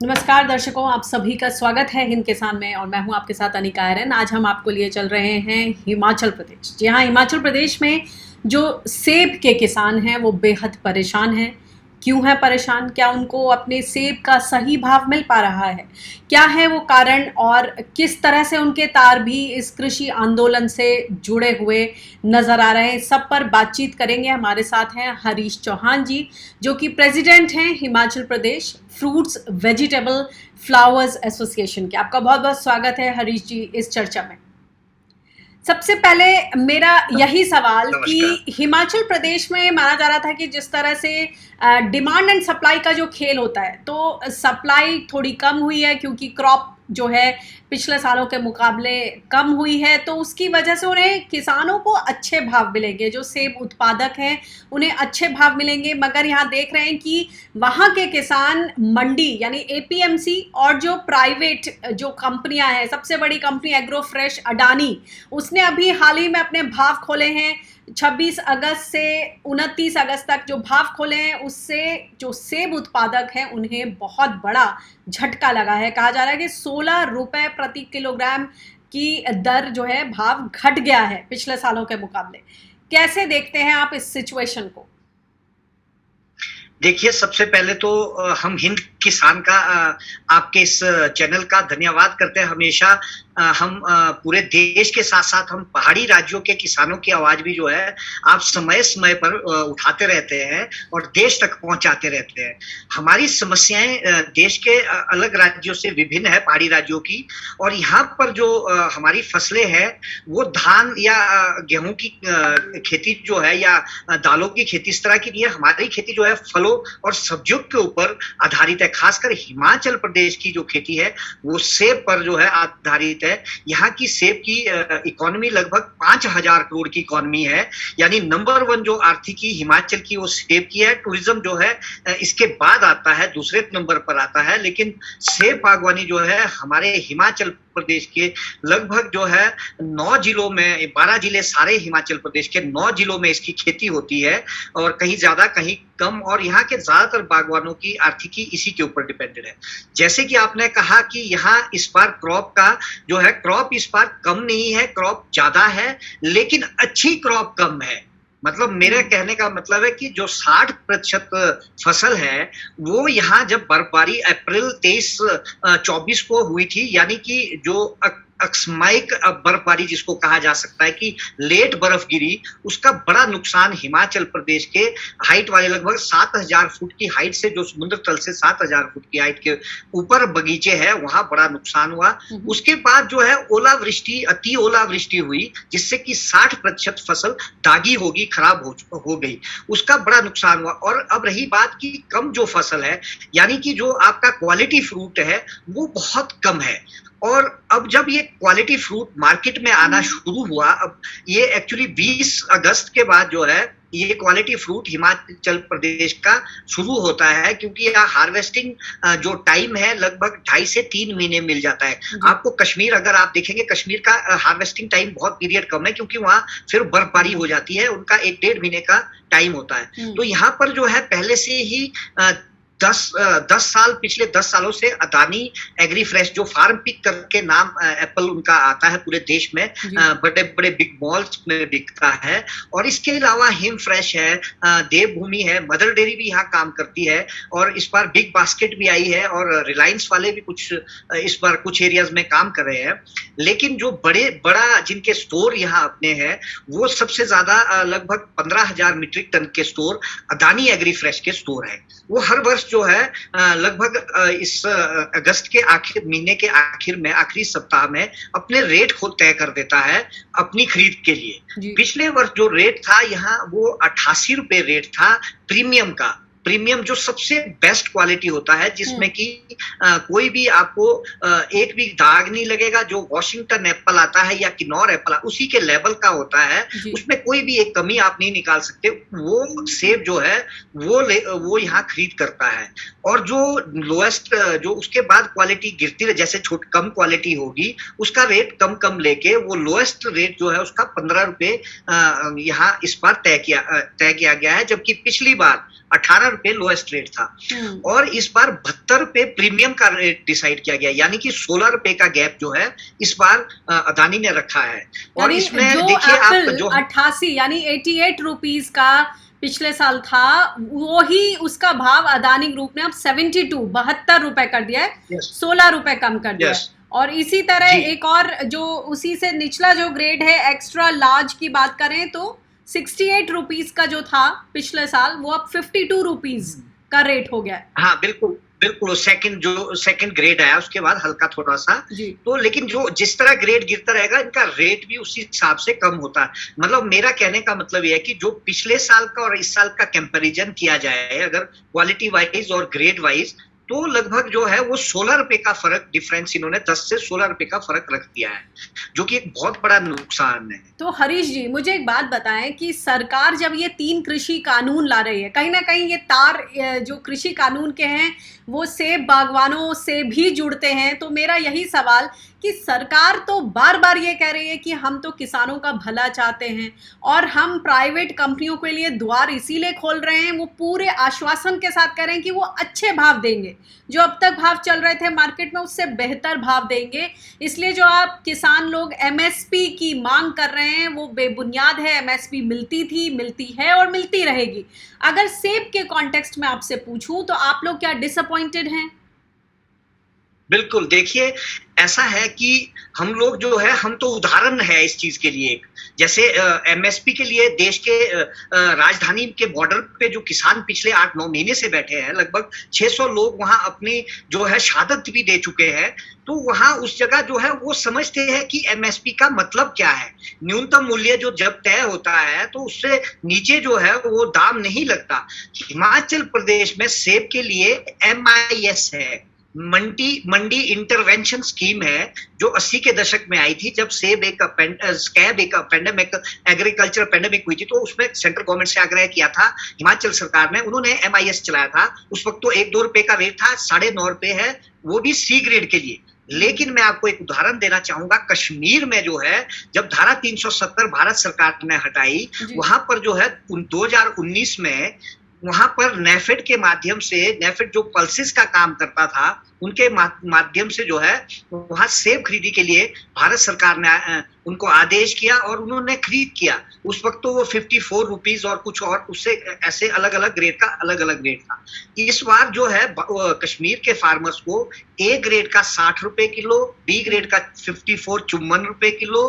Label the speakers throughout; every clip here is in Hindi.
Speaker 1: नमस्कार दर्शकों, आप सभी का स्वागत है हिंद किसान में और मैं हूं आपके साथ अनिका आर्यन। आज हम आपको लिए चल रहे हैं हिमाचल प्रदेश। जी हाँ, हिमाचल प्रदेश में जो सेब के किसान हैं वो बेहद परेशान हैं। क्यों है परेशान? क्या उनको अपने सेब का सही भाव मिल पा रहा है? क्या है वो कारण और किस तरह से उनके तार भी इस कृषि आंदोलन से जुड़े हुए नजर आ रहे हैं? सब पर बातचीत करेंगे। हमारे साथ हैं हरीश चौहान जी, जो कि प्रेसिडेंट हैं Himachal Pradesh fruits vegetable flowers association के। आपका बहुत बहुत स्वागत है हरीश जी इस चर्चा में। सबसे पहले मेरा यही सवाल कि हिमाचल प्रदेश में माना जा रहा था कि जिस तरह से डिमांड एंड सप्लाई का जो खेल होता है, तो सप्लाई थोड़ी कम हुई है क्योंकि क्रॉप जो है पिछले सालों के मुकाबले कम हुई है, तो उसकी वजह से उन्हें किसानों को अच्छे भाव मिलेंगे। जो सेब उत्पादक हैं उन्हें अच्छे भाव मिलेंगे, मगर यहाँ देख रहे हैं कि वहाँ के किसान मंडी यानी एपीएमसी और जो प्राइवेट जो कंपनियां हैं, सबसे बड़ी कंपनी एग्रो फ्रेश अडानी, उसने अभी हाल ही में अपने भाव खोले हैं। 26 अगस्त से 29 अगस्त तक जो भाव खोले हैं, उससे जो सेब उत्पादक हैं उन्हें बहुत बड़ा झटका लगा है। कहा जा रहा है कि 16 रुपए प्रति किलोग्राम की दर जो है भाव घट गया है पिछले सालों के मुकाबले। कैसे देखते हैं आप इस सिचुएशन को?
Speaker 2: देखिए, सबसे पहले तो हम हिंद किसान का आपके इस चैनल का धन्यवाद करते हैं। हमेशा हम पूरे देश के साथ साथ हम पहाड़ी राज्यों के किसानों की आवाज भी जो है आप समय समय पर उठाते रहते हैं और देश तक पहुंचाते रहते हैं। हमारी समस्याएं देश के अलग राज्यों से विभिन्न है, पहाड़ी राज्यों की, और यहाँ पर जो हमारी फसलें हैं वो धान या गेहूं की खेती जो है या दालों की खेती इस तरह की नहीं है। हमारी खेती जो है फलों और सब्जियों के ऊपर आधारित है। खासकर हिमाचल प्रदेश की जो खेती है वो सेब पर जो है आधारित है। यहाँ की सेब की इकोनॉमी लगभग 5,000 करोड़ की इकोनॉमी है, यानी नंबर 1 जो आर्थिकी हिमाचल की वो सेब की है। टूरिज्म जो है इसके बाद आता है, दूसरे नंबर पर आता है। लेकिन सेब बागवानी जो है हमारे हिमाचल प्रदेश के लगभग जो है 9 जिलों में, 12 जिले सारे हिमाचल प्रदेश के 9 जिलों में इसकी खेती होती है, और कहीं ज्यादा कहीं कम, और यहाँ के ज्यादातर बागवानों की आर्थिकी इसी के ऊपर डिपेंडेड है। जैसे कि आपने कहा कि यहाँ इस बार क्रॉप का जो है, क्रॉप इस बार कम नहीं है, क्रॉप ज्यादा है, लेकिन अच्छी क्रॉप कम है। मतलब मेरे कहने का मतलब है कि जो 60% फसल है वो यहाँ जब बर्फबारी अप्रैल 23-24 को हुई थी, यानी कि जो अकस्मायिक बर्फबारी जिसको कहा जा सकता है कि लेट बर्फ गिरी, उसका बड़ा नुकसान हिमाचल प्रदेश के हाइट वाले लगभग 7,000 फुट की हाइट से, जो समुद्र तल से 7,000 फुट की हाइट के ऊपर बगीचे हैं, वहां बड़ा नुकसान हुआ। उसके बाद जो है ओलावृष्टि, अति ओलावृष्टि हुई, जिससे कि 60% फसल दागी होगी, खराब हो गई, उसका बड़ा नुकसान हुआ। और अब रही बात की कम जो फसल है, यानी कि जो आपका क्वालिटी फ्रूट है वो बहुत कम है। और अब जब ये क्वालिटी फ्रूट मार्केट में आना शुरू हुआ, अब ये एक्चुअली 20 अगस्त के बाद जो है ये क्वालिटी फ्रूट हिमाचल प्रदेश का शुरू होता है, क्योंकि यहाँ हार्वेस्टिंग जो टाइम है लगभग 2.5 से 3 महीने मिल जाता है। आपको कश्मीर अगर आप देखेंगे, कश्मीर का हार्वेस्टिंग टाइम बहुत पीरियड कम है, क्योंकि वहां फिर बर्फबारी हो जाती है, उनका 1-1.5 महीने का टाइम होता है। तो यहाँ पर जो है पहले से ही 10 साल, पिछले 10 सालों से अदानी एग्री फ्रेश, जो फार्म पिक करके नाम एप्पल उनका आता है पूरे देश में, बड़े बड़े बिग मॉल्स में बिकता है। और इसके अलावा हिम फ्रेश है, देवभूमि है, मदर डेयरी भी यहाँ काम करती है, और इस बार बिग बास्केट भी आई है, और रिलायंस वाले भी कुछ इस बार कुछ एरियाज में काम कर रहे हैं। लेकिन जो बड़ा जिनके स्टोर यहाँ अपने हैं वो सबसे ज्यादा लगभग 15,000 मीट्रिक टन के स्टोर अदानी एग्री फ्रेश के स्टोर है। वो हर वर्ष जो है लगभग इस अगस्त के आखिर महीने के आखिर में, आखिरी सप्ताह में अपने रेट खुद तय कर देता है अपनी खरीद के लिए। पिछले वर्ष जो रेट था यहाँ वो 88 रुपए रेट था प्रीमियम का। प्रीमियम जो सबसे बेस्ट क्वालिटी होता है, जिसमें कि कोई भी आपको एक भी दाग नहीं लगेगा। जो वॉशिंगटन एप्पल आता है या किन्नौर एप्पल उसी के लेवल का होता है, उसमें कोई भी एक कमी आप नहीं निकाल सकते। वो सेब जो है वो यहाँ खरीद करता है। और जो लोएस्ट, जो उसके बाद क्वालिटी गिरती है, जैसे कम क्वालिटी होगी उसका रेट कम लेके वो लोएस्ट रेट जो है उसका 15 रुपए यहाँ इस बार तय किया गया है। जबकि पिछली बार 18 रुपए लोएस्ट रेट था। और इस बार 72 रुपए प्रीमियम का रेट डिसाइड किया गया, यानी कि 16 रुपए का गैप जो है इस बार अदानी ने रखा है। और इसमें देखिए आप जो
Speaker 1: 88 यानी 88 रुपीज का पिछले साल था, वो ही उसका भाव अदानी ग्रुप ने अब 72 रुपए कर दिया है, 16 रुपए कम कर दिया है। और इसी तरह एक और जो उसी से निचला जो ग्रेड है एक्स्ट्रा लार्ज की बात करें तो 68 रुपीज का जो था पिछले साल वो अब 52 रुपीज का रेट हो गया है।
Speaker 2: हाँ बिल्कुल बिल्कुल, सेकंड ग्रेड आया उसके बाद हल्का थोड़ा सा। तो लेकिन जो जिस तरह ग्रेड गिरता रहेगा इनका रेट भी उसी हिसाब से कम होता है। मतलब मेरा कहने का मतलब यह है कि जो पिछले साल का और इस साल का कंपैरिजन किया जाए अगर क्वालिटी वाइज और ग्रेड वाइज, तो लगभग जो है वो 16 रुपए का फर्क डिफरेंस इन्होंने 10 से 16 रुपए का फर्क रख दिया है, जो कि एक बहुत बड़ा नुकसान है।
Speaker 1: तो हरीश जी मुझे एक बात बताएं कि सरकार जब ये 3 कृषि कानून ला रही है, कहीं ना कहीं ये तार जो कृषि कानून के हैं वो सेब बागवानों से भी जुड़ते हैं। तो मेरा यही सवाल कि सरकार तो बार बार ये कह रही है कि हम तो किसानों का भला चाहते हैं और हम प्राइवेट कंपनियों के लिए द्वार इसीलिए खोल रहे हैं, वो पूरे आश्वासन के साथ कह रहे हैं कि वो अच्छे भाव देंगे, जो अब तक भाव चल रहे थे मार्केट में उससे बेहतर भाव देंगे। इसलिए जो आप किसान लोग एमएसपी की मांग कर रहे हैं वो बेबुनियाद है। एमएसपी मिलती थी, मिलती है और मिलती रहेगी। अगर सेब के कॉन्टेक्स्ट में आपसे पूछूं तो आप लोग क्या डिसअपॉइंटेड हैं?
Speaker 2: बिल्कुल, देखिए ऐसा है कि हम लोग जो है हम तो उदाहरण है इस चीज के लिए। जैसे एमएसपी के लिए देश के राजधानी के बॉर्डर पे जो किसान पिछले 8-9 महीने से बैठे हैं, लगभग 600 लोग वहां अपनी जो है शहादत भी दे चुके हैं। तो वहां उस जगह जो है वो समझते हैं कि एमएसपी का मतलब क्या है। न्यूनतम मूल्य जो जब तय होता है तो उससे नीचे जो है वो दाम नहीं लगता। हिमाचल प्रदेश में सेब के लिए MIS है, मंडी इंटरवेंशन स्कीम है, जो 80 के दशक में आई थी, जब सेब एक पेंडेमिक एग्रीकल्चर पेंडेमिक हुई थी। तो उसमें सेंट्रल गवर्नमेंट से आग्रह किया था हिमाचल सरकार ने, उन्होंने MIS चलाया था। उस वक्त तो 1-2 रुपए का रेट था, 9.5 रुपए है, वो भी C ग्रेड के लिए। लेकिन मैं आपको एक उदाहरण देना चाहूंगा, कश्मीर में जो है जब धारा 370 भारत सरकार ने हटाई, वहां पर जो है 2019 में वहां पर नेफेड के माध्यम से, नेफेड जो पल्सेस का काम करता था उनके माध्यम से जो है वहां सेब खरीदी के लिए भारत सरकार ने उनको आदेश किया और उन्होंने खरीद किया। उस वक्त तो वो 54 रुपीज और कुछ और उससे ऐसे अलग अलग ग्रेड का अलग अलग रेट था। इस बार जो है कश्मीर के फार्मर्स को A ग्रेड का 60 रुपए किलो, B ग्रेड का 54 रुपए किलो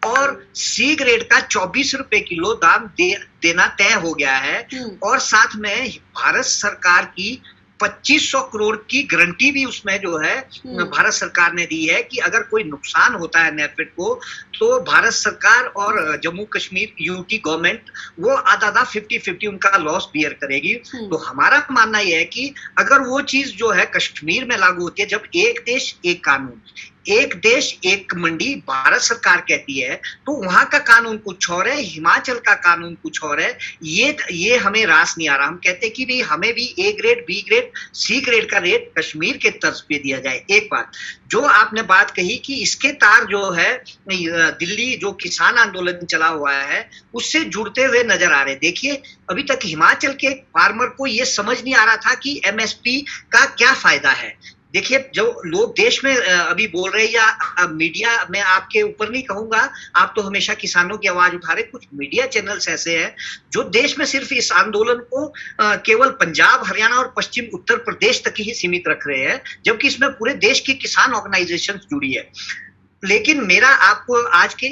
Speaker 2: और C ग्रेड का 24 रुपए किलो दाम देना तय हो गया है। और साथ में भारत सरकार की 2500 करोड़ की गारंटी भी उसमें जो है भारत सरकार ने दी है कि अगर कोई नुकसान होता है नेफेड को तो भारत सरकार और जम्मू कश्मीर यूटी गवर्नमेंट वो आधा 50-50 उनका लॉस बियर करेगी। तो हमारा मानना यह है कि अगर वो चीज जो है कश्मीर में लागू होती है, जब एक देश एक कानून, एक देश एक मंडी भारत सरकार कहती है, तो वहां का कानून कुछ और है, हिमाचल का कानून कुछ और है। ये हमें रास नहीं आ रहा। हम कहते हैं कि भाई हमें भी A grade, B grade, C grade का रेट कश्मीर के तर्ज पे दिया जाए। एक बात जो आपने बात कही कि इसके तार जो है दिल्ली जो किसान आंदोलन चला हुआ है उससे जुड़ते हुए नजर आ रहे। देखिए अभी तक हिमाचल के फार्मर को ये समझ नहीं आ रहा था कि MSP का क्या फायदा है। देखिए जो लोग देश में अभी बोल रहे हैं, या मीडिया में आपके ऊपर नहीं कहूंगा, आप तो हमेशा किसानों की आवाज उठा रहे, कुछ मीडिया चैनल्स ऐसे हैं जो देश में सिर्फ इस आंदोलन को केवल पंजाब, हरियाणा और पश्चिम उत्तर प्रदेश तक ही सीमित रख रहे हैं, जबकि इसमें पूरे देश की किसान ऑर्गेनाइजेशन जुड़ी है। लेकिन मेरा आपको आज के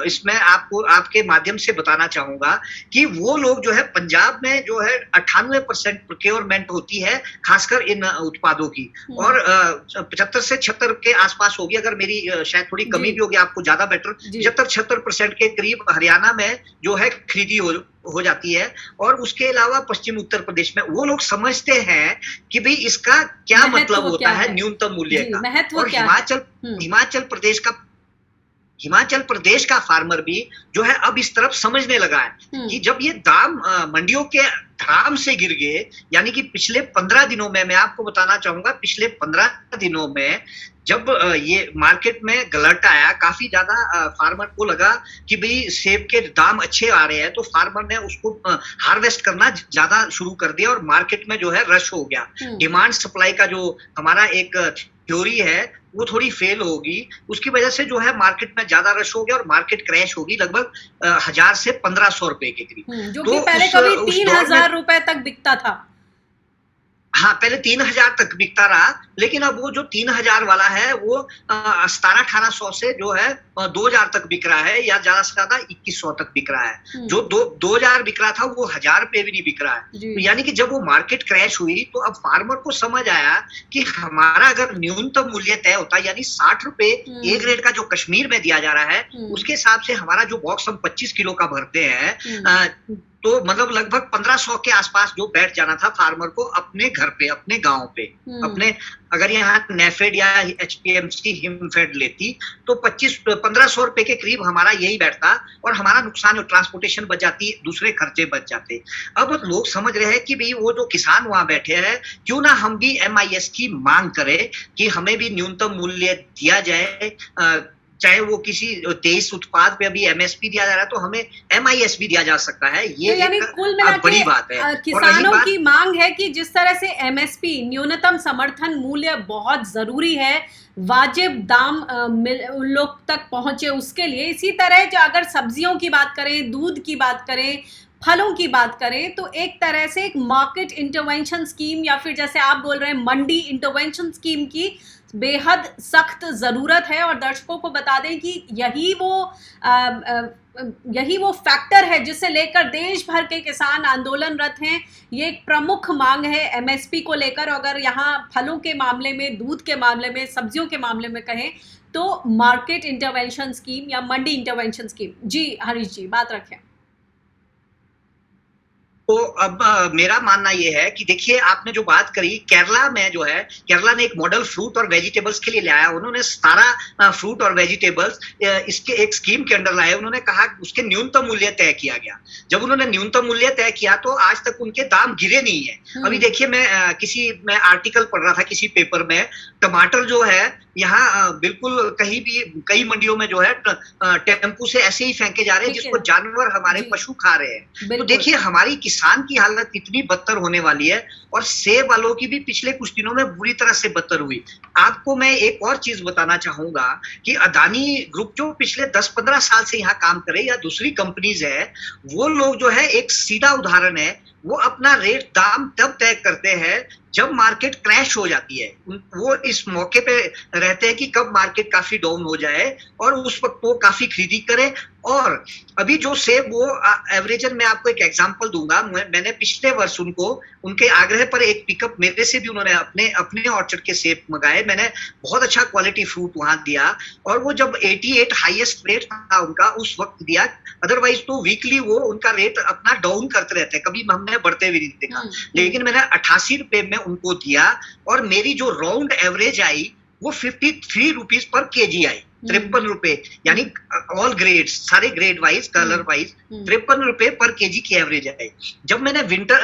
Speaker 2: इसमें आपको आपके माध्यम से बताना चाहूंगा कि वो लोग जो है पंजाब में जो है 98% प्रोक्योरमेंट होती है खासकर इन उत्पादों की, और 75 से 76 के आसपास होगी। अगर मेरी शायद थोड़ी कमी भी होगी, आपको ज्यादा बेटर 75-76% के करीब हरियाणा में जो है खरीदी हो जाती है। और उसके अलावा पश्चिम उत्तर प्रदेश में वो लोग समझते हैं कि भाई इसका क्या मतलब होता है न्यूनतम मूल्य का। और हिमाचल प्रदेश का फार्मर भी जो है अब इस तरफ समझने लगा है कि जब ये दाम मंडियों के धड़ाम से गिर गए। यानी कि पिछले 15 दिनों में, मैं आपको बताना चाहूंगा, पिछले 15 दिनों में जब ये मार्केट में गलट आया, काफी ज्यादा फार्मर को लगा कि भाई सेब के दाम अच्छे आ रहे हैं, तो फार्मर ने उसको हार्वेस्ट करना ज्यादा शुरू कर दिया और मार्केट में जो है रश हो गया। डिमांड सप्लाई का जो हमारा एक थ्योरी है वो थोड़ी फेल होगी, उसकी वजह से जो है मार्केट में ज्यादा रश हो गया और मार्केट क्रैश होगी लगभग 1000 से 1500 रुपए के करीब,
Speaker 1: जो कि पहले कभी 3000 रुपए तक बिकता था।
Speaker 2: हाँ, पहले 3000 तक बिकता रहा, लेकिन अब वो जो 3000 वाला है वो 1700-1800 से जो है 2000 तक बिक रहा है, या ज्यादा से ज्यादा 2100 तक बिक रहा है। जो 2000 बिक रहा था वो 1000 रुपए भी नहीं बिक रहा है। तो यानी कि जब वो मार्केट क्रैश हुई तो अब फार्मर को समझ आया कि हमारा अगर न्यूनतम मूल्य तय होता, यानी 60 रुपए ए ग्रेड का जो कश्मीर में दिया जा रहा है, उसके हिसाब से हमारा जो बॉक्स हम 25 किलो का भरते हैं, तो मतलब लगभग 1500 के आसपास जो बैठ जाना था फार्मर को अपने घर पे, अपने गांव पे, अपने, अगर यहाँ नेफेड या एचपीएमसी हिमफेड लेती तो 1500 रुपए के करीब हमारा यही बैठता और हमारा नुकसान, ट्रांसपोर्टेशन बच जाती, दूसरे खर्चे बच जाते। अब लोग समझ रहे हैं कि भाई वो जो किसान वहां बैठे हैं, क्यों ना हम भी एमआईएस की मांग करें कि हमें भी न्यूनतम मूल्य दिया जाए, चाहे वो किसी 23 उत्पाद पे अभी एमएसपी दिया जा रहा है तो हमें एमआईएस भी दिया जा सकता है। ये
Speaker 1: तो यानी कुल मिला
Speaker 2: बड़ी बात है।
Speaker 1: किसानों की मांग है कि जिस तरह से एमएसपी न्यूनतम समर्थन मूल्य बहुत जरूरी है, वाजिब दाम उन लोग तक पहुंचे उसके लिए, इसी तरह जो अगर सब्जियों की बात करें, दूध की बात करें, फलों की बात करें, तो एक तरह से एक मार्केट इंटरवेंशन स्कीम या फिर जैसे आप बोल रहे हैं मंडी इंटरवेंशन स्कीम की बेहद सख्त जरूरत है। और दर्शकों को बता दें कि यही वो फैक्टर है जिसे लेकर देश भर के किसान आंदोलनरत हैं। ये एक प्रमुख मांग है एमएसपी को लेकर। अगर यहाँ फलों के मामले में, दूध के मामले में, सब्जियों के मामले में कहें तो मार्केट इंटरवेंशन स्कीम या मंडी इंटरवेंशन स्कीम। जी हरीश जी, बात रखें।
Speaker 2: तो अब मेरा मानना यह है कि देखिए, आपने जो बात करी, केरला में जो है, केरला ने एक मॉडल फ्रूट और वेजिटेबल्स के लिए लाया। उन्होंने 17 फ्रूट और वेजिटेबल्स इसके एक स्कीम के अंडर लाए। उन्होंने कहा कि उसके न्यूनतम मूल्य तय किया गया। जब उन्होंने न्यूनतम मूल्य तय किया तो आज तक उनके दाम गिरे नहीं है। अभी देखिए, मैं आर्टिकल पढ़ रहा था किसी पेपर में, टमाटर जो है यहाँ बिल्कुल कहीं भी, कई मंडियों में जो है टेम्पू से ऐसे ही फेंके जा रहे हैं जिसको जानवर, हमारे पशु खा रहे हैं। तो देखिए हमारी किसान की हालत कितनी बदतर होने वाली है, और सेब वालों की भी पिछले कुछ दिनों में बुरी तरह से बदतर हुई। आपको मैं एक और चीज बताना चाहूंगा कि अदानी ग्रुप जो पिछले 10-15 साल से यहाँ काम करे, या दूसरी कंपनीज है, वो लोग जो है, एक सीधा उदाहरण है, वो अपना रेट दाम तब तय करते हैं जब मार्केट क्रैश हो जाती है। वो इस मौके पे रहते हैं कि कब मार्केट काफी डाउन हो जाए और उस वक्त वो काफी खरीदी करे। और अभी जो सेब, वो एवरेजन, मैं आपको एक एग्जांपल दूंगा। मैंने पिछले वर्ष उनके आग्रह पर एक पिकअप मेरे से भी उन्होंने अपने ऑर्चर्ड के सेब मंगाए। मैंने बहुत अच्छा क्वालिटी फ्रूट वहां दिया, और वो जब 88 हाईएस्ट रेट था उनका उस वक्त दिया। अदरवाइज तो वीकली वो उनका रेट अपना डाउन करते रहते हैं, कभी हमने बढ़ते हुए नहीं देखा। लेकिन मैंने 88 रुपए में उनको दिया, और मेरी जो राउंड एवरेज आई वो 53 रुपीज पर केजी आई। 53 रुपए, यानी ऑल ग्रेड, सारे ग्रेड वाइज, कलर वाइज 53 रुपए पर केजी की एवरेज आई। जब मैंने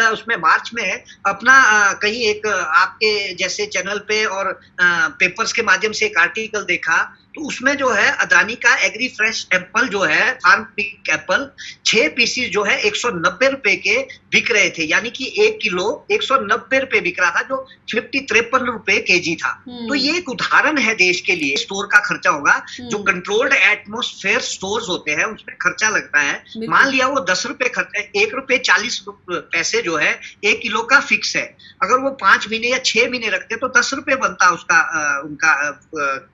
Speaker 2: उसमें मार्च में अपना कहीं एक आपके जैसे चैनल पे और पेपर्स के माध्यम से एक आर्टिकल देखा, तो उसमें जो है अदानी का एग्री फ्रेश एप्पल जो है, फार्म पिक एप्पल, 6 पीसीस जो है 190 रुपए के बिक रहे थे। यानी कि 1 किलो 190 रुपए बिक रहा था, जो 53 रुपए केजी था। तो ये एक उदाहरण है देश के लिए। स्टोर का खर्चा होगा, जो कंट्रोल्ड एटमॉस्फेयर स्टोर्स होते हैं उसमें खर्चा लगता है। मान लिया वो 10 रुपए खर्चा है, 1 रुपए 40 पैसे जो है 1 किलो का फिक्स है। अगर वो 5 महीने या 6 महीने रखते तो 10 रुपए बनता उसका, उनका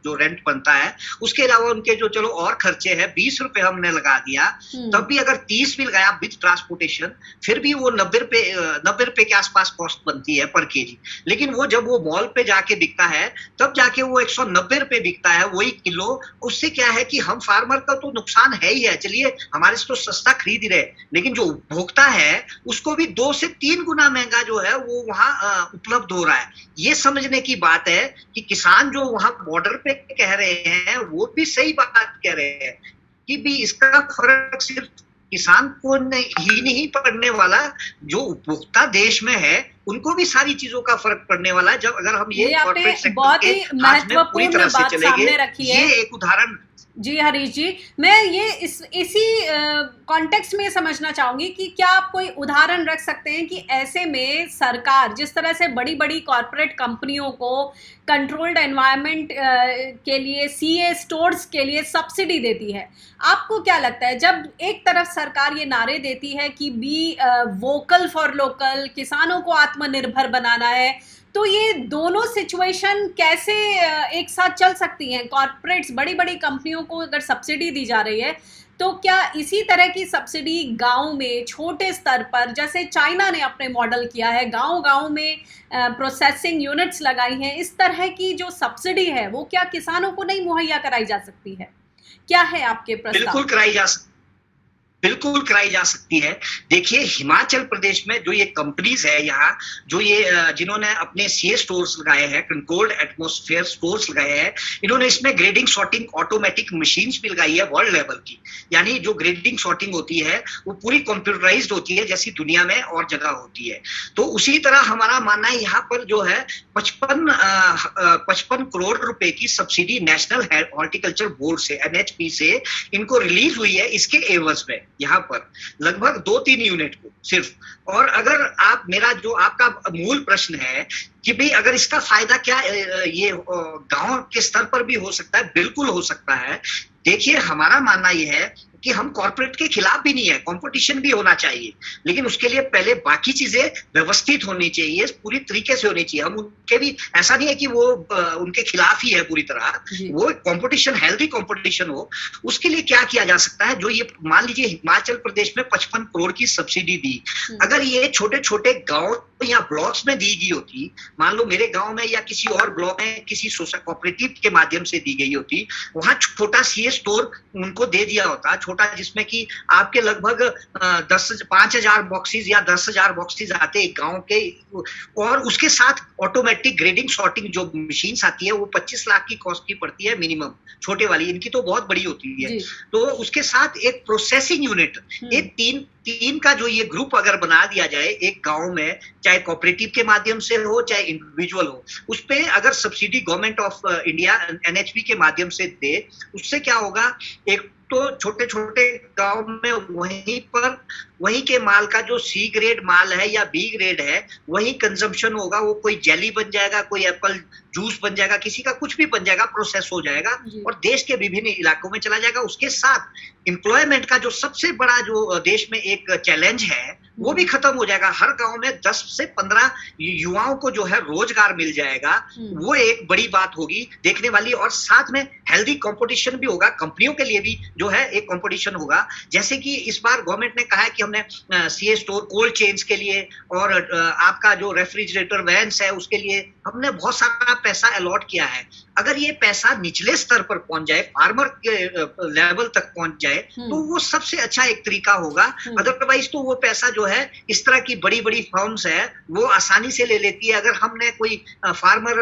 Speaker 2: जो रेंट बनता है। उसके अलावा उनके जो चलो और खर्चे हैं, 20 रुपए हमने लगा दिया, तब भी अगर 30 भी लगाया विद ट्रांसपोर्टेशन, फिर भी वो 90 रुपए के आसपास कॉस्ट बनती है पर केजी। लेकिन वो जब वो मॉल पे जाके बिकता है तब जाके वो 190 रुपए बिकता है वही किलो। उससे क्या है कि हम फार्मर का तो नुकसान है ही है, चलिए हमारे से तो सस्ता खरीद ही रहे, लेकिन जो उपभोक्ता है उसको भी 2 से 3 गुना महंगा जो है वो वहां उपलब्ध हो रहा है। ये समझने की बात है कि किसान जो वहां बॉर्डर पे कह रहे हैं वो भी सही बात कह रहे हैं कि भी इसका फर्क सिर्फ किसान को ही नहीं पड़ने वाला, जो उपभोक्ता देश में है उनको भी सारी चीजों का फर्क पड़ने वाला है, जब अगर हम ये कॉर्पोरेट सेक्टर
Speaker 1: बहुत
Speaker 2: के
Speaker 1: ही
Speaker 2: हाथ में पूरी तरह से
Speaker 1: बात
Speaker 2: चलेंगे।
Speaker 1: सामने रखी है।
Speaker 2: ये एक उदाहरण।
Speaker 1: जी हरीश जी, मैं ये इसी कॉन्टेक्स्ट में समझना चाहूंगी कि क्या आप कोई उदाहरण रख सकते हैं कि ऐसे में सरकार जिस तरह से बड़ी बड़ी कॉरपोरेट कंपनियों को कंट्रोल्ड एनवायरनमेंट के लिए, सीए स्टोर्स के लिए सब्सिडी देती है, आपको क्या लगता है जब एक तरफ सरकार ये नारे देती है कि बी वोकल फॉर लोकल, किसानों को आत्मनिर्भर बनाना है, तो ये दोनों सिचुएशन कैसे एक साथ चल सकती हैं? कॉर्पोरेट्स, बड़ी बड़ी कंपनियों को अगर सब्सिडी दी जा रही है, तो क्या इसी तरह की सब्सिडी गांव में छोटे स्तर पर, जैसे चाइना ने अपने मॉडल किया है, गांव गांव में प्रोसेसिंग यूनिट्स लगाई हैं, इस तरह की जो सब्सिडी है वो क्या किसानों को नहीं मुहैया कराई जा सकती है? क्या है आपके प्रस्ताव?
Speaker 2: बिल्कुल कराई जा सकती है। देखिए, हिमाचल प्रदेश में जो ये कंपनीज है, यहाँ जो ये जिन्होंने अपने सीए स्टोर्स लगाए हैं, कंट्रोल्ड एटमॉस्फेयर स्टोर्स लगाए हैं, इन्होंने इसमें ग्रेडिंग सॉर्टिंग ऑटोमेटिक मशीन्स भी लगाई है वर्ल्ड लेवल की। यानी जो ग्रेडिंग सॉर्टिंग होती है वो पूरी कंप्यूटराइज्ड होती है, जैसी दुनिया में और जगह होती है। तो उसी तरह हमारा मानना है, यहाँ पर जो है 55 करोड़ रुपए की सब्सिडी नेशनल हॉर्टिकल्चर बोर्ड से, एनएचपी से इनको रिलीज हुई है। इसके एवज में यहाँ पर लगभग 2-3 यूनिट को सिर्फ। और अगर आप, मेरा जो आपका मूल प्रश्न है कि भाई अगर इसका फायदा क्या ये गांव के स्तर पर भी हो सकता है, बिल्कुल हो सकता है। देखिए, हमारा मानना यह है कि हम कॉर्पोरेट के खिलाफ भी नहीं है, कंपटीशन भी होना चाहिए, लेकिन उसके लिए पहले बाकी चीजें व्यवस्थित होनी चाहिए, पूरी तरीके से होनी चाहिए। हम उनके भी, ऐसा नहीं है कि वो उनके खिलाफ ही है पूरी तरह, वो कंपटीशन, हेल्दी कंपटीशन हो। उसके लिए क्या किया जा सकता है? जो ये मान लीजिए हिमाचल प्रदेश में 55 करोड़ की सब्सिडी दी, अगर ये छोटे छोटे गाँव या ब्लॉक्स में दी गई होती, मान लो मेरे गांव में या किसी और ब्लॉक में किसी कोऑपरेटिव के माध्यम से दी गई होती, वहां छोटा सीए स्टोर उनको दे दिया होता, छोटा, जिसमें कि आपके लगभग 5,000 बॉक्सेस या 10,000 बॉक्सेस आते एक गांव के, और उसके साथ ऑटोमेटिक ग्रेडिंग सॉर्टिंग जो मशीन्स आती है वो 25 लाख की कॉस्ट की पड़ती है मिनिमम, छोटे वाली, इनकी तो बहुत बड़ी होती है। तो उसके साथ एक प्रोसेसिंग यूनिट, एक तीन का जो ये ग्रुप अगर बना दिया जाए एक गांव में, चाहे कोऑपरेटिव के माध्यम से हो चाहे इंडिविजुअल हो, उस पे अगर subsidy government of India NHP के माध्यम से दे, उससे क्या होगा? एक तो छोटे छोटे गांव में वहीं के माल का जो सी ग्रेड माल है या बी ग्रेड है वही कंजम्पशन होगा, वो कोई जेली बन जाएगा, कोई एप्पल जूस बन जाएगा, किसी का कुछ भी बन जाएगा, प्रोसेस हो जाएगा और देश के विभिन्न इलाकों में चला जाएगा। उसके साथ एम्प्लॉयमेंट का जो सबसे बड़ा जो देश में एक चैलेंज है वो भी खत्म हो जाएगा। हर गांव में 10 से 15 युवाओं को जो है रोजगार मिल जाएगा, वो एक बड़ी बात होगी देखने वाली। और साथ में हेल्दी कंपटीशन भी होगा, कंपनियों के लिए भी जो है एक कंपटीशन होगा। जैसे कि इस बार गवर्नमेंट ने कहा है कि हमने सीए स्टोर, कोल्ड चेन्स के लिए और आपका जो रेफ्रिजरेटर वैन्स है उसके लिए हमने बहुत सारा पैसा अलॉट किया है। अगर ये पैसा निचले स्तर पर पहुंच जाए, फार्मर के लेवल तक पहुंच जाए, तो वो सबसे अच्छा एक तरीका होगा। अदरवाइज तो वो पैसा जो है इस तरह की बड़ी बड़ी फर्म्स है वो आसानी से ले लेती है। अगर हमने कोई फार्मर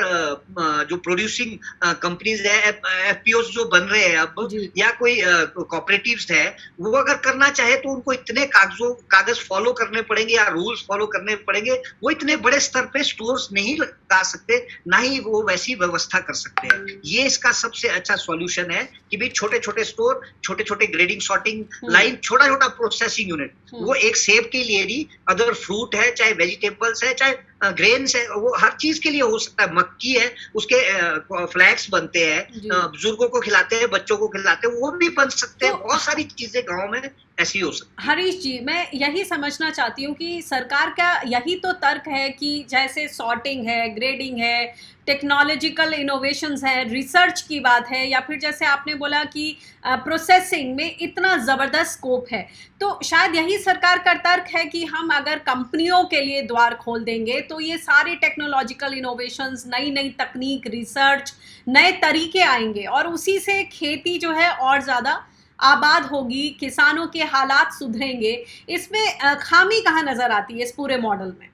Speaker 2: जो प्रोड्यूसिंग कंपनीज है, एफपीओस जो बन रहे हैं अब, या कोई कोऑपरेटिव्स है, वो अगर करना चाहे तो उनको इतने कागज फॉलो करने पड़ेंगे या रूल्स फॉलो करने पड़ेंगे, वो इतने बड़े स्तर पे स्टोर्स नहीं लगा सकते, ना ही वो वैसी व्यवस्था कर सकते। ये इसका सबसे अच्छा सॉल्यूशन है कि भाई छोटे छोटे स्टोर, छोटे छोटे ग्रेडिंग सॉर्टिंग लाइन, छोटा छोटा प्रोसेसिंग यूनिट, वो एक सेब के लिए नहीं, अदर फ्रूट है, चाहे वेजिटेबल्स है, चाहे ग्रेन्स है, वो हर चीज के लिए हो सकता है। मक्की है, उसके फ्लैक्स बनते हैं, बुजुर्गों को खिलाते हैं, बच्चों को खिलाते हैं, वो भी बन सकते हैं। बहुत सारी चीजें गाँव में ऐसी हो सकती है।
Speaker 1: हरीश जी, मैं यही समझना चाहती हूँ कि सरकार का यही तो तर्क है कि जैसे सॉर्टिंग है, ग्रेडिंग है, टेक्नोलॉजिकल इनोवेशंस है, रिसर्च की बात है, या फिर जैसे आपने बोला कि प्रोसेसिंग में इतना ज़बरदस्त स्कोप है, तो शायद यही सरकार का तर्क है कि हम अगर कंपनियों के लिए द्वार खोल देंगे तो ये सारे टेक्नोलॉजिकल इनोवेशंस, नई नई तकनीक, रिसर्च, नए तरीके आएंगे और उसी से खेती जो है और ज़्यादा आबाद होगी, किसानों के हालात सुधरेंगे। इसमें खामी कहाँ नजर आती है इस पूरे मॉडल में?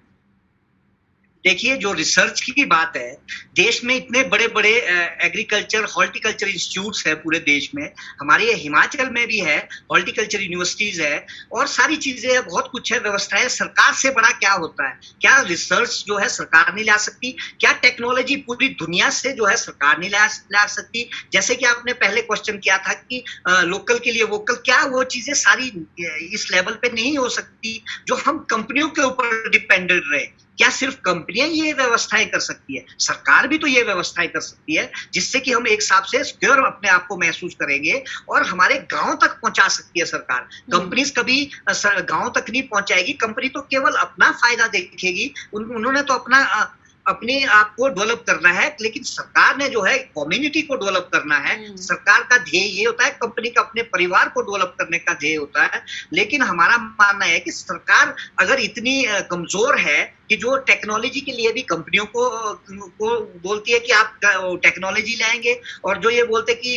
Speaker 2: देखिए, जो रिसर्च की बात है, देश में इतने बड़े बड़े एग्रीकल्चर हॉर्टिकल्चर इंस्टीट्यूट्स है पूरे देश में। हमारे ये हिमाचल में भी है, हॉर्टिकल्चर यूनिवर्सिटीज है और सारी चीजें है, बहुत कुछ है, व्यवस्थाएं। सरकार से बड़ा क्या होता है? क्या रिसर्च जो है सरकार नहीं ला सकती? क्या टेक्नोलॉजी पूरी दुनिया से जो है सरकार नहीं ला सकती? जैसे कि आपने पहले क्वेश्चन किया था कि लोकल के लिए वोकल, क्या वो चीजें सारी इस लेवल पे नहीं हो सकती जो हम कंपनियों के ऊपर डिपेंडेंट रहे? क्या सिर्फ कंपनियां ये व्यवस्थाएं कर सकती है? सरकार भी तो ये व्यवस्थाएं कर सकती है, जिससे कि हम एक हिसाब से सिक्योर अपने आप को महसूस करेंगे और हमारे गांव तक पहुंचा सकती है सरकार। कंपनीज कभी गांव तक नहीं पहुंचाएगी, कंपनी तो केवल अपना फायदा देखेगी। उन्होंने तो अपने आप को डेवलप करना है, लेकिन सरकार ने जो है कम्युनिटी को डेवलप करना है। सरकार का ध्येय ये होता है, कंपनी का अपने परिवार को डेवलप करने का ध्येय होता है। लेकिन हमारा मानना है कि सरकार अगर इतनी कमजोर है कि जो टेक्नोलॉजी के लिए भी कंपनियों को बोलती है कि आप टेक्नोलॉजी लाएंगे, और जो ये बोलते कि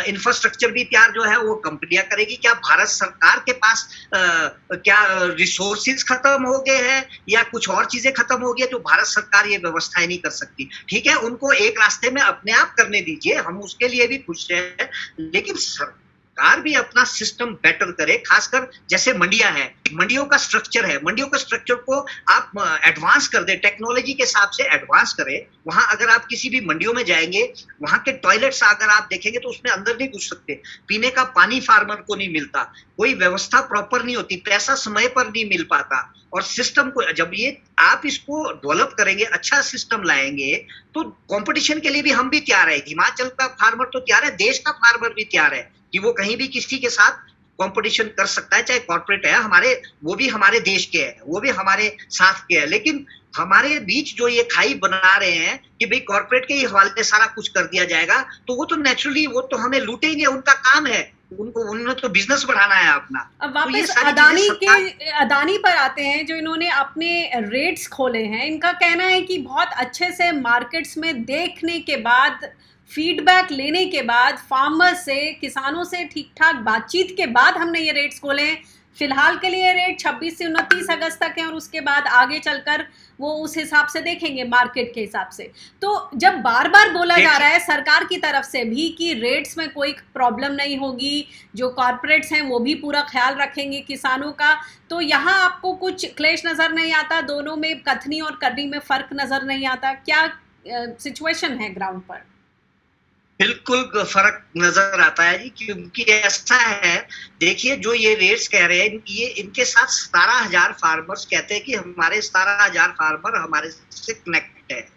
Speaker 2: इंफ्रास्ट्रक्चर भी तैयार जो है वो कंपनियां करेगी। क्या भारत सरकार के पास क्या रिसोर्सेज खत्म हो गए हैं या कुछ और चीजें खत्म हो गई जो भारत सरकार ये व्यवस्थाएं नहीं कर सकती? ठीक है, उनको एक रास्ते में अपने आप करने दीजिए, हम उसके लिए भी खुश हैं, लेकिन सरकार भी अपना सिस्टम बेटर करे। खासकर जैसे मंडियां हैं, मंडियों का स्ट्रक्चर है, मंडियों का स्ट्रक्चर को आप एडवांस कर दे, टेक्नोलॉजी के हिसाब से एडवांस करें। वहां अगर आप किसी भी मंडियों में जाएंगे, वहां के टॉयलेट्स अगर आप देखेंगे तो उसमें अंदर नहीं घुस सकते, पीने का पानी फार्मर को नहीं मिलता, कोई व्यवस्था प्रॉपर नहीं होती, पैसा समय पर नहीं मिल पाता। और सिस्टम को जब ये आप इसको डेवलप करेंगे, अच्छा सिस्टम लाएंगे, तो कंपटीशन के लिए भी हम भी तैयार है। हिमाचल का फार्मर तो तैयार है, देश का फार्मर भी तैयार है कि वो कहीं भी किसी के साथ कंपटीशन कर सकता है, चाहे कॉर्पोरेट है हमारे, वो भी हमारे देश के हैं, वो भी हमारे साथ के हैं। लेकिन हमारे बीच जो ये खाई बना रहे हैं कि भाई कॉर्पोरेट के ही हवाले सारा कुछ कर दिया जाएगा, तो वो तो नेचुरली वो तो हमें लूटेंगे, उनका काम है, उन्होंने तो बिजनेस बढ़ाना है अपना।
Speaker 1: अब वापस
Speaker 2: तो
Speaker 1: अदानी पर आते हैं, जो इन्होंने अपने रेट्स खोले हैं। इनका कहना है कि बहुत अच्छे से मार्केट्स में देखने के बाद, फीडबैक लेने के बाद, फार्मर्स से, किसानों से ठीक ठाक बातचीत के बाद हमने ये रेट्स खोले हैं। फिलहाल के लिए रेट 26 से 29 अगस्त तक है और उसके बाद आगे चलकर वो उस हिसाब से देखेंगे मार्केट के हिसाब से। तो जब बार बार बोला जा रहा है सरकार की तरफ से भी कि रेट्स में कोई प्रॉब्लम नहीं होगी, जो कॉर्पोरेट्स हैं वो भी पूरा ख्याल रखेंगे किसानों का, तो यहाँ आपको कुछ क्लेश नजर नहीं आता? दोनों में, कथनी और करनी में फर्क नजर नहीं आता? क्या सिचुएशन है ग्राउंड पर?
Speaker 2: बिल्कुल फर्क नजर आता है जी, क्योंकि ऐसा है, देखिए जो ये रेट्स कह रहे हैं, ये इनके साथ 17,000 फार्मर्स कहते हैं कि हमारे 17,000 फार्मर हमारे से कनेक्ट है।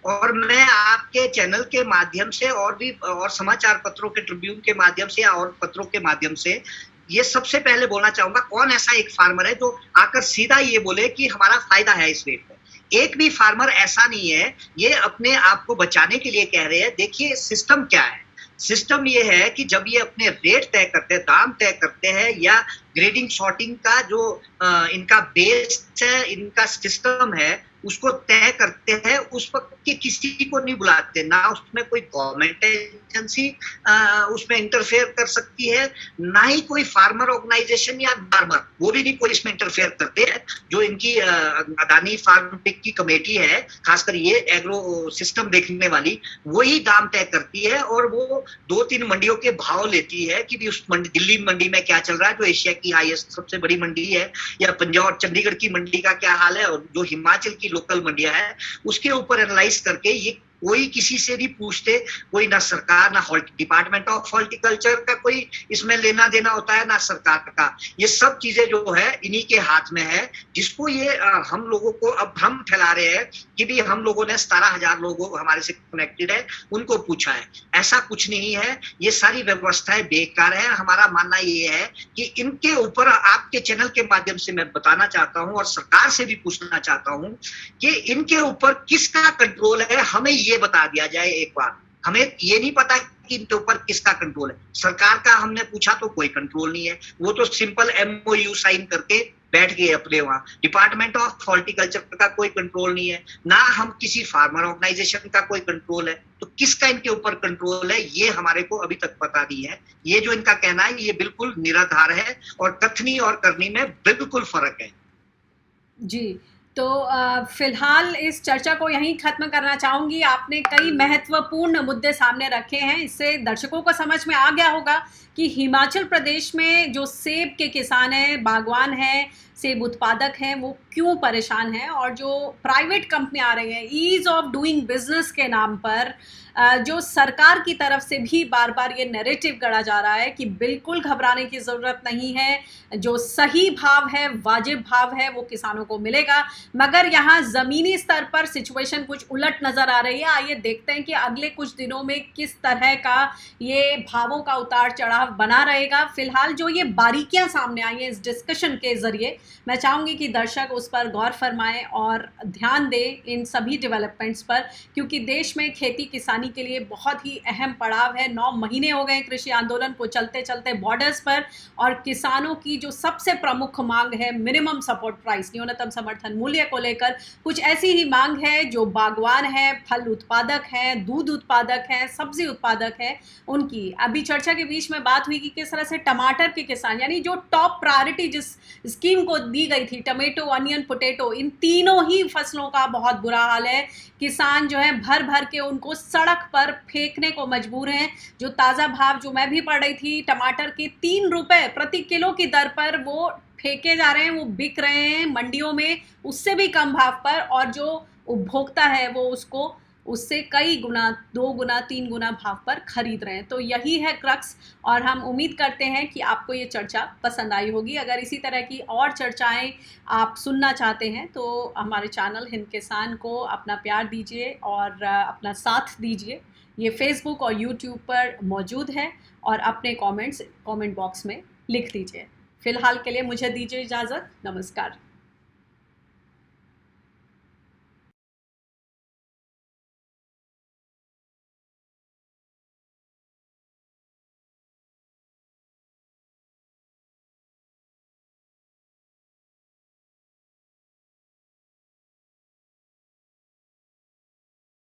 Speaker 2: और मैं आपके चैनल के माध्यम से और भी और समाचार पत्रों के, ट्रिब्यून के माध्यम से या और पत्रों के माध्यम से ये सबसे पहले बोलना चाहूंगा, कौन ऐसा एक फार्मर है जो आकर सीधा ये बोले कि हमारा फायदा है इस रेट में? एक भी फार्मर ऐसा नहीं है। ये अपने आप को बचाने के लिए कह रहे हैं। देखिए सिस्टम क्या है, सिस्टम ये है कि जब ये अपने रेट तय करते हैं, दाम तय करते हैं, या ग्रेडिंग शॉर्टिंग का जो इनका बेस है, इनका सिस्टम है, उसको तय करते हैं, उस वक्त के किसी को नहीं बुलाते, ना उसमें कोई गवर्नमेंट एजेंसी उसमें इंटरफेयर कर सकती है, ना ही कोई फार्मर ऑर्गेनाइजेशन या फार्मर, वो भी नहीं कोई इसमें इंटरफेयर करते हैं। जो इनकी अदानी फार्म टेक की कमेटी है, खासकर ये एग्रो सिस्टम देखने वाली, वही दाम तय करती है और वो 2-3 मंडियों के भाव लेती है कि भी उस दिल्ली मंडी में क्या चल रहा है, जो एशिया की हाईएस्ट सबसे बड़ी मंडी है, या पंजाब और चंडीगढ़ की मंडी का क्या हाल है, और जो हिमाचल की लोकल मंडियां है उसके ऊपर एनालाइज करके ये कोई किसी से नहीं पूछते, कोई ना सरकार, ना डिपार्टमेंट ऑफ हॉर्टिकल्चर का कोई इसमें लेना देना होता है, ना सरकार का। ये सब चीजें जो है इन्हीं के हाथ में है, जिसको ये हम लोगों को अब भ्रम फैला रहे हैं कि भी हम लोगों ने 17,000 लोगों हमारे से कनेक्टेड है, उनको पूछा है। ऐसा कुछ नहीं है, ये सारी व्यवस्थाएं बेकार है। हमारा मानना ये है कि इनके ऊपर आपके चैनल के माध्यम से मैं बताना चाहता हूं और सरकार से भी पूछना चाहता हूं कि इनके ऊपर किसका कंट्रोल है, हमें ये बता दिया जाए एक बार। हमें ये नहीं पता कि इनके ऊपर किसका कंट्रोल है। सरकार का हमने पूछा तो कोई कंट्रोल नहीं है, वो तो सिंपल MOU साइन करके बैठ गए अपने वहां। डिपार्टमेंट ऑफ हॉर्टिकल्चर का कोई कंट्रोल नहीं है, ना हम किसी फार्मर ऑर्गेनाइजेशन का कोई कंट्रोल है। तो किसका इनके ऊपर कंट्रोल है ये हमारे को अभी तक पता नहीं है। ये जो इनका कहना है ये बिल्कुल निराधार है और कथनी और करनी में बिल्कुल फर्क है।
Speaker 1: जी, तो फिलहाल इस चर्चा को यहीं खत्म करना चाहूंगी। आपने कई महत्वपूर्ण मुद्दे सामने रखे हैं, इससे दर्शकों को समझ में आ गया होगा कि हिमाचल प्रदेश में जो सेब के किसान हैं, बागवान हैं, सेब उत्पादक हैं, वो क्यों परेशान हैं, और जो प्राइवेट कंपनी आ रही हैं ईज ऑफ डूइंग बिजनेस के नाम पर, जो सरकार की तरफ से भी बार बार ये नैरेटिव गढ़ा जा रहा है कि बिल्कुल घबराने की ज़रूरत नहीं है, जो सही भाव है, वाजिब भाव है, वो किसानों को मिलेगा। मगर यहाँ ज़मीनी स्तर पर सिचुएशन कुछ उलट नज़र आ रही है। आइए देखते हैं कि अगले कुछ दिनों में किस तरह का ये भावों का उतार चढ़ाव बना रहेगा। फिलहाल जो ये बारीकियां सामने आई हैं इस डिस्कशन के ज़रिए, मैं चाहूँगी कि दर्शक उस पर गौर फरमाएं और ध्यान दें इन सभी डेवलपमेंट्स पर, क्योंकि देश में खेती किसानी के लिए बहुत ही अहम पड़ाव है। 9 महीने हो गए कृषि आंदोलन को चलते चलते बॉर्डर्स पर, और किसानों की जो सबसे प्रमुख मांग है मिनिमम सपोर्ट प्राइस, न्यूनतम समर्थन मूल्य को लेकर, कुछ ऐसी ही मांग है जो बागवान है, फल उत्पादक हैं, दूध उत्पादक हैं, सब्जी उत्पादक हैं, उनकी। अभी चर्चा के बीच में बात हुई कि किस तरह से टमाटर के किसान, यानी जो टॉप प्रायोरिटी जिस स्कीम को दी गई थी, टमेटो, अनियन, पोटैटो, इन तीनों ही फसलों का बहुत बुरा हाल है। किसान जो है भर भर के उनको सड़क पर फेंकने को मजबूर हैं। जो ताज़ा भाव जो मैं भी पढ़ रही थी, टमाटर के 3 रुपए प्रति किलो की दर पर वो फेंके जा रहे हैं, वो बिक रहे हैं मंडियों में उससे भी कम भाव पर, और जो उपभोक्ता है वो उसको उससे कई गुना, 2 गुना, 3 गुना भाव पर खरीद रहे हैं। तो यही है क्रक्स, और हम उम्मीद करते हैं कि आपको ये चर्चा पसंद आई होगी। अगर इसी तरह की और चर्चाएं आप सुनना चाहते हैं तो हमारे चैनल हिंद किसान को अपना प्यार दीजिए और अपना साथ दीजिए। ये फेसबुक और यूट्यूब पर मौजूद है, और अपने कमेंट बॉक्स में लिख दीजिए। फिलहाल के लिए मुझे दीजिए इजाज़त। नमस्कार।